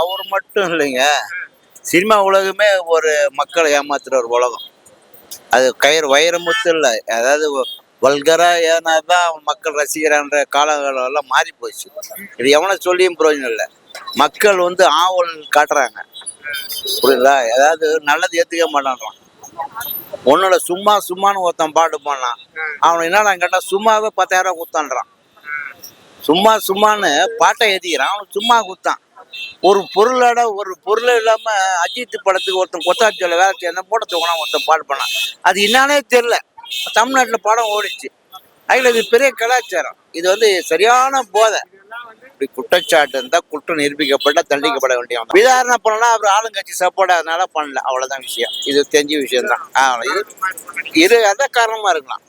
அவர் மட்டும் இல்லைங்க. சினிமா உலகமே ஒரு மக்களை ஏமாத்துற ஒரு உலகம். அது வைரமுத்து இல்லை, அதாவது வல்கரா ஏனாதான் மக்கள் ரசிக்கிறான்ற காலகாலம் எல்லாம் மாறி போச்சு. இது எவனை சொல்லியும் பிரயோஜனம் இல்லை. மக்கள் ஆவல் காட்டுறாங்க, புரியுதா? ஏதாவது நல்லது ஏத்துக்க மாட்டான்றான். ஒன்னோட சும்மா சும்மான்னு ஒருத்தன் பாட்டு பண்ணான், அவன் என்னடா கேட்டா சும்மாவே 10,000 குத்தான்றான். சும்மா சும்மான்னு பாட்டை ஏத்திக்கிறான், அவன் சும்மா குத்தான். ஒரு பொருள் இல்லாம அஜித் படத்துக்கு ஒருத்தன் கொத்தாச்சியில வேலை செய்ய போட்ட தூக்கினா ஒருத்தன் பாடு பண்ணான். அது என்னானே தெரியல. தமிழ்நாட்டுல படம் ஓடிச்சு. அதுல இது பெரிய கலாச்சாரம். இது சரியான போதை. இப்படி குற்றச்சாட்டு இருந்தா குற்றம் நிரூபிக்கப்பட்ட தண்டிக்கப்பட வேண்டியவன். விசாரணை பண்ணலாம், அப்புறம் ஆளுங்கட்சி சப்போர்ட் அதனால பண்ணல, அவ்வளவுதான் விஷயம். இது தெரிஞ்ச விஷயம் தான். இது அதான் காரணமா இருக்கலாம்.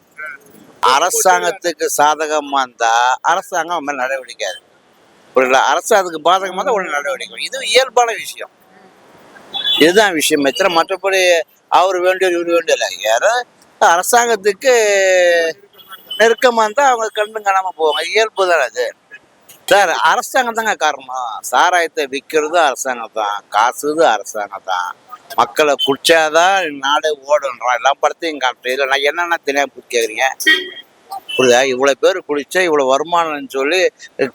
அரசாங்கத்துக்கு சாதகமா இருந்தா அரசாங்கம் மேல நடவடிக்கை, புரியல. அரசாங்கத்துக்கு பாதகமா இருந்தா உடனே நடவடிக்கை. இது இயல்பான விஷயம். இதுதான் விஷயம். மற்றபடி அவர் வேண்டிய இவர் வேண்டியல. யாரோ அரசாங்கத்துக்கு நெருக்கமா இருந்தா அவங்க கண்டு காணாம போவாங்க, இயல்பு தானே அது. சார், அரசாங்கம் தாங்க காரணம். சாராயத்தை விற்கிறது அரசாங்கம் தான், காசுது அரசாங்கம் தான். மக்களை குடிச்சாதான் நாடு ஓடுன்றான். எல்லா படத்தையும் காட்டுறது. நான் என்னென்ன தெரியாம கேட்குறீங்க, புரியுதா? இவ்வளவு பேர் குடிச்சா இவ்வளவு வருமானம்னு சொல்லி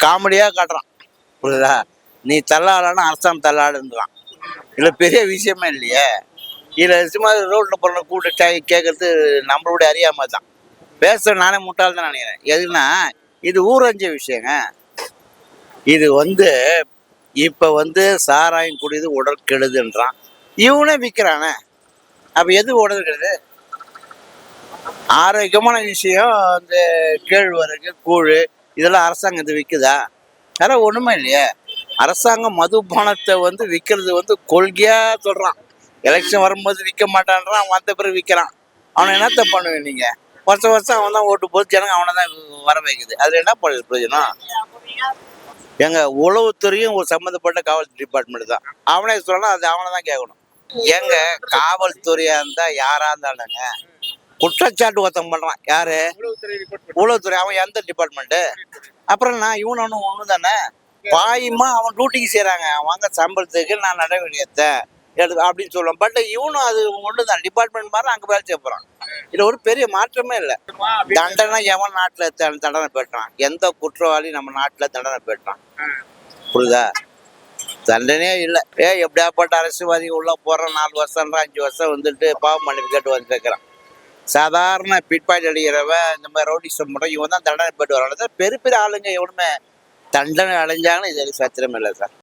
காமெடியா காட்டுறான், புரியுதா? நீ தள்ளாடனா அரசாங்கம் தள்ளாடுன்றான். இதுல பெரிய விஷயமே இல்லையே. இதுல சும்மா ரோட்ல போற கூட்ட கேட்கறது நம்மளுடைய அறியாம தான். பேசுற நானே முட்டாள் தான் நினைக்கிறேன். எதுனா இது ஊரஞ்ச விஷயங்க. இது இப்ப சாராயம் குடிது உடல் கெடுதுன்றான், இவனே விற்கிறானே. அப்ப எது உடல் கெடுது? ஆரோக்கியமான விஷயம் இந்த கேழ்வரகு கூழ் இதெல்லாம் அரசாங்கம் இது விற்குதா? அதெல்லாம் ஒண்ணுமே இல்லையே. அரசாங்கம் மதுபானத்தை விற்கிறது கொள்கையா சொல்றான். எலெக்ஷன் வரும்போது விற்க மாட்டான்றான், வந்த பிறகு விற்கிறான். அவனை என்னத்த பண்ணுவேன் நீங்க? வருஷம் அவன் தான் ஓட்டு போது, ஜனங்க அவனை தான் வர வைக்குது. அதுல என்ன பண்ணுது பிரயோஜனம்? எங்க உளவுத்துறையும் ஒரு சம்மந்தப்பட்ட காவல் டிபார்ட்மெண்ட் தான். அவனே சொல்லலாம், அது அவனை தான் கேட்கணும். எங்க காவல்துறையா இருந்தா யாரா இருந்தாலுங்க குற்றச்சாட்டு ஒருத்தம் பண்றான். யாரு? உளவுத்துறை. அவன் எந்த டிபார்ட்மெண்ட்? அப்புறம் நான் இவனு ஒண்ணு தானே. பாயுமா அவன் டியூட்டிக்கு செய்யறாங்க, அவங்க சம்பளத்துக்கு நான் நடவடிக்கை அப்படின்னு சொல்லுவான். பட் இவனும் அது ஒண்ணுதான், டிபார்ட்மெண்ட் மாதிரி அங்க வேலை செய்ய போறான். இதுல ஒரு பெரிய மாற்றமே இல்லை. தண்டனை எவன் நாட்டுல தண்டனை பெற்றான்? எந்த குற்றவாளி நம்ம நாட்டுல தண்டனை பெற்றான்? புரியுதா? தண்டனையே இல்லை. எப்படியாப்பட்ட அரசியல்வாதி உள்ள போற 4 வருஷம் 5 வருஷம் பாவம் மன்னிப்பு கேட்டு கேட்கிறான். சாதாரண பிட்பாயிண்ட் அடிக்கிறவ இந்த மாதிரி ரவுடிசம் மட்டும் இவன் தான் தண்டனை பெற்று வராங்க. பெரிய பெரிய ஆளுங்க எவனுமே தண்டனை அடைஞ்சாங்கன்னு இது சத்திரம் இல்லை சார்.